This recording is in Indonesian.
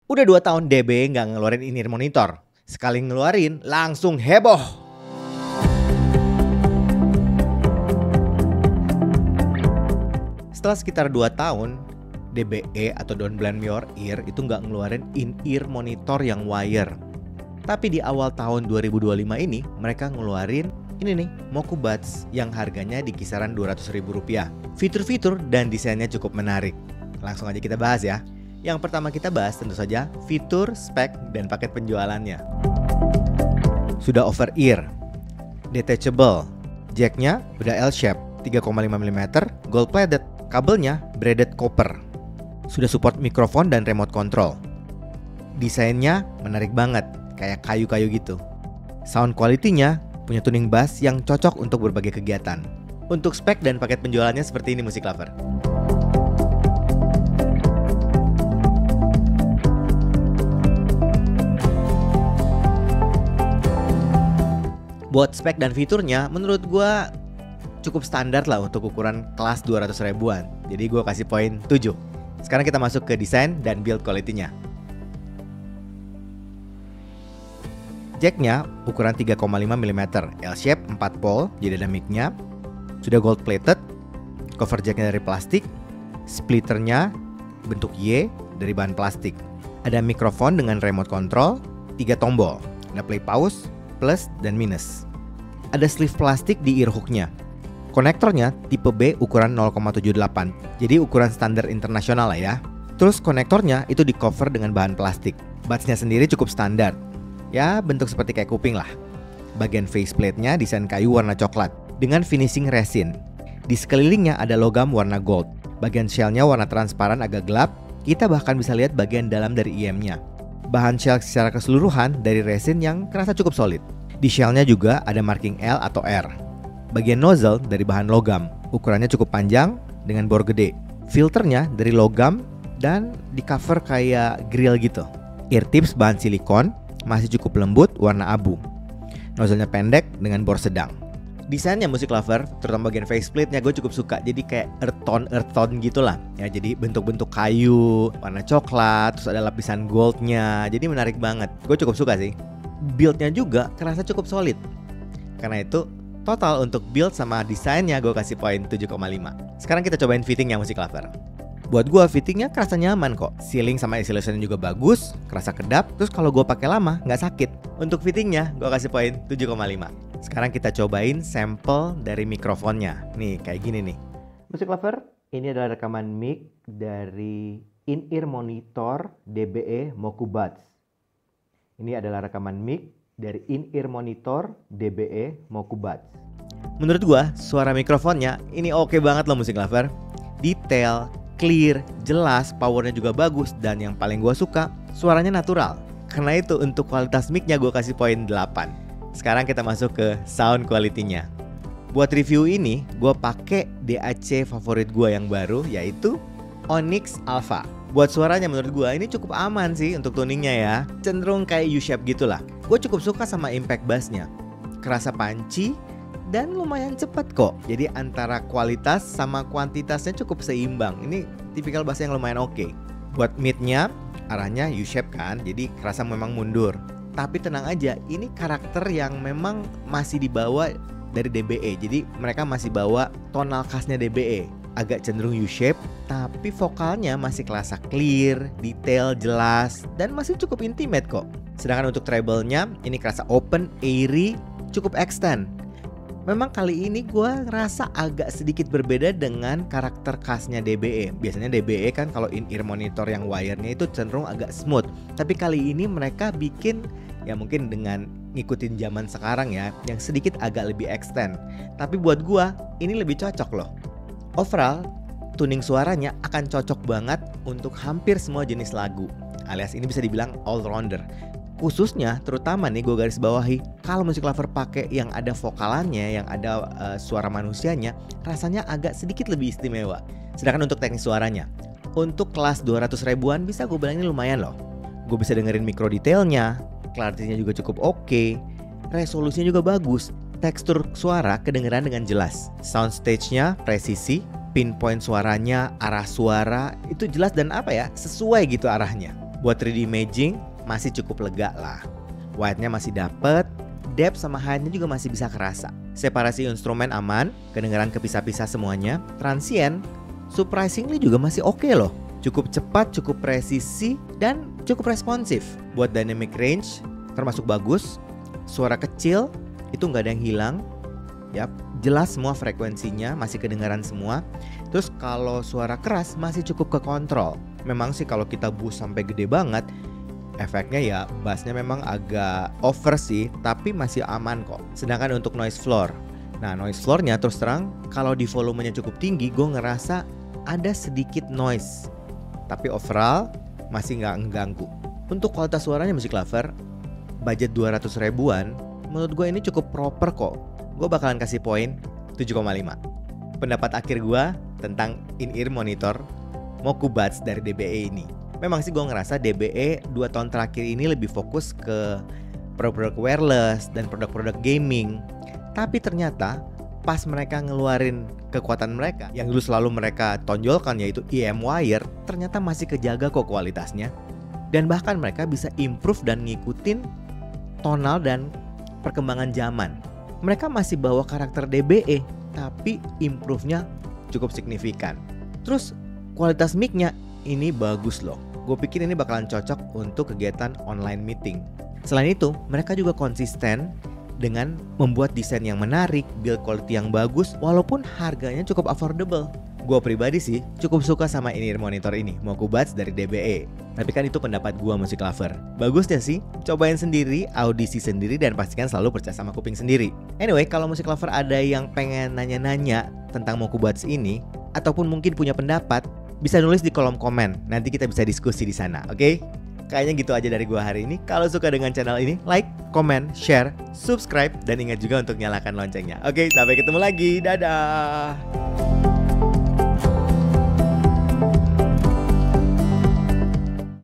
Udah 2 tahun DB nggak ngeluarin in-ear monitor. Sekali ngeluarin langsung heboh. Setelah sekitar 2 tahun, DBE atau Don't Blame Your Ear itu nggak ngeluarin in-ear monitor yang wire. Tapi di awal tahun 2025 ini mereka ngeluarin ini nih, Moku Buds yang harganya di kisaran Rp200.000. Fitur-fitur dan desainnya cukup menarik. Langsung aja kita bahas ya. Yang pertama kita bahas tentu saja fitur, spek, dan paket penjualannya. Sudah over ear, detachable, jacknya udah L-shape, 3,5 mm, gold plated, kabelnya braided copper. Sudah support mikrofon dan remote control. Desainnya menarik banget, kayak kayu-kayu gitu. Sound quality-nya punya tuning bass yang cocok untuk berbagai kegiatan. Untuk spek dan paket penjualannya seperti ini Music Lover. Buat spek dan fiturnya menurut gue cukup standar lah untuk ukuran kelas 200 ribuan. Jadi gue kasih poin 7. Sekarang kita masuk ke desain dan build quality-nya. Jacknya ukuran 3,5 mm, L-shape 4 pole, jadi ada mic-nya. Sudah gold plated, cover jacknya dari plastik, splitternya bentuk Y dari bahan plastik. Ada mikrofon dengan remote control, 3 tombol, ada play pause, plus dan minus. Ada sleeve plastik di ear hook-nya. Konektornya tipe B ukuran 0,78, jadi ukuran standar internasional lah ya. Terus konektornya itu di cover dengan bahan plastik. Buds-nya sendiri cukup standar, ya bentuk seperti kayak kuping lah. Bagian faceplate-nya desain kayu warna coklat dengan finishing resin. Di sekelilingnya ada logam warna gold. Bagian shell-nya warna transparan agak gelap. Kita bahkan bisa lihat bagian dalam dari IM-nya. Bahan shell secara keseluruhan dari resin yang kerasa cukup solid. Di shell-nya juga ada marking L atau R. Bagian nozzle dari bahan logam, ukurannya cukup panjang dengan bor gede. Filternya dari logam dan di cover kayak grill gitu. Ear tips bahan silikon, masih cukup lembut warna abu. Nozzle-nya pendek dengan bor sedang. Desainnya Music Lover, terutama bagian faceplate-nya gue cukup suka. Jadi kayak earth tone gitu lah. Ya, jadi bentuk-bentuk kayu, warna coklat, terus ada lapisan goldnya. Jadi menarik banget. Gue cukup suka sih. Build-nya juga kerasa cukup solid. Karena itu total untuk build sama desainnya gue kasih poin 7,5. Sekarang kita cobain fittingnya Music Lover. Buat gue fittingnya kerasa nyaman kok. Sealing sama isolation juga bagus, kerasa kedap. Terus kalau gue pakai lama nggak sakit. Untuk fittingnya gue kasih poin 7,5. Sekarang kita cobain sampel dari mikrofonnya. Nih kayak gini nih. Music Lover, ini adalah rekaman mic dari in-ear monitor DBE Moku Buds. Ini adalah rekaman mic dari in-ear monitor DBE Moku Buds. Menurut gua suara mikrofonnya ini oke banget loh Music Lover. Detail, clear, jelas, powernya juga bagus. Dan yang paling gua suka, suaranya natural. Karena itu untuk kualitas mic-nya gua kasih poin 8. Sekarang kita masuk ke sound quality-nya. Buat review ini, gue pakai DAC favorit gue yang baru, yaitu Onyx Alpha. Buat suaranya menurut gue ini cukup aman sih untuk tuningnya ya. Cenderung kayak U-shape gitulah. Gue cukup suka sama impact bass-nya. Kerasa punchy dan lumayan cepat kok. Jadi antara kualitas sama kuantitasnya cukup seimbang. Ini tipikal bass yang lumayan oke. Buat mid-nya, arahnya U-shape kan, jadi kerasa memang mundur. Tapi tenang aja, ini karakter yang memang masih dibawa dari DBE. Jadi mereka masih bawa tonal khasnya DBE. Agak cenderung U-shape, tapi vokalnya masih kerasa clear, detail, jelas, dan masih cukup intimate kok. Sedangkan untuk treble-nya, ini kerasa open, airy, cukup extend. Memang kali ini gue ngerasa agak sedikit berbeda dengan karakter khasnya DBE. Biasanya DBE kan kalau in-ear monitor yang wire-nya itu cenderung agak smooth. Tapi kali ini mereka bikin ya mungkin dengan ngikutin zaman sekarang ya, yang sedikit agak lebih extend. Tapi buat gue ini lebih cocok loh. Overall, tuning suaranya akan cocok banget untuk hampir semua jenis lagu. Alias ini bisa dibilang all-rounder. Khususnya terutama nih gue garis bawahi, kalau Music Lover pakai yang ada vokalannya, yang ada suara manusianya, rasanya agak sedikit lebih istimewa. Sedangkan untuk teknik suaranya, untuk kelas 200 ribuan bisa gue bilang ini lumayan loh. Gue bisa dengerin mikro detailnya, clarity-nya juga cukup oke, resolusinya juga bagus, tekstur suara kedengeran dengan jelas, soundstage-nya presisi, pinpoint suaranya, arah suara itu jelas dan sesuai gitu arahnya. Buat 3D imaging masih cukup lega lah. White-nya masih dapet, depth sama height-nya juga masih bisa kerasa. Separasi instrumen aman, kedengaran kepisah-pisah semuanya. Transient, surprisingly juga masih oke loh. Cukup cepat, cukup presisi, dan cukup responsif. Buat dynamic range, termasuk bagus. Suara kecil, itu nggak ada yang hilang. Yap, jelas semua frekuensinya, masih kedengaran semua. Terus kalau suara keras masih cukup kekontrol. Memang sih kalau kita boost sampai gede banget, efeknya ya bassnya memang agak over sih, tapi masih aman kok. Sedangkan untuk noise floor, nah noise floornya terus terang kalau di volumenya cukup tinggi, gue ngerasa ada sedikit noise. Tapi overall masih nggak mengganggu. Untuk kualitas suaranya Music Lover, budget 200 ribuan, menurut gue ini cukup proper kok. Gue bakalan kasih poin 7,5. Pendapat akhir gue tentang in-ear monitor Moku Buds dari DBE ini. Memang sih gue ngerasa DBE 2 tahun terakhir ini lebih fokus ke produk-produk wireless dan produk-produk gaming. Tapi ternyata pas mereka ngeluarin kekuatan mereka yang dulu selalu mereka tonjolkan, yaitu EM Wire, ternyata masih kejaga kok kualitasnya. Dan bahkan mereka bisa improve dan ngikutin tonal dan perkembangan zaman. Mereka masih bawa karakter DBE, tapi improve-nya cukup signifikan. Terus kualitas mic-nya ini bagus loh. Gue pikir ini bakalan cocok untuk kegiatan online meeting. Selain itu, mereka juga konsisten dengan membuat desain yang menarik, build quality yang bagus, walaupun harganya cukup affordable. Gue pribadi sih cukup suka sama in-ear monitor ini, Moku Buds dari DBE. Tapi kan itu pendapat gue Music Lover. Bagusnya sih, cobain sendiri, audisi sendiri, dan pastikan selalu percaya sama kuping sendiri. Anyway, kalau Music Lover ada yang pengen nanya-nanya tentang Moku Buds ini, ataupun mungkin punya pendapat, bisa nulis di kolom komen. Nanti kita bisa diskusi di sana, oke? Kayaknya gitu aja dari gua hari ini. Kalau suka dengan channel ini, like, comment, share, subscribe, dan ingat juga untuk nyalakan loncengnya. Oke, sampai ketemu lagi. Dadah.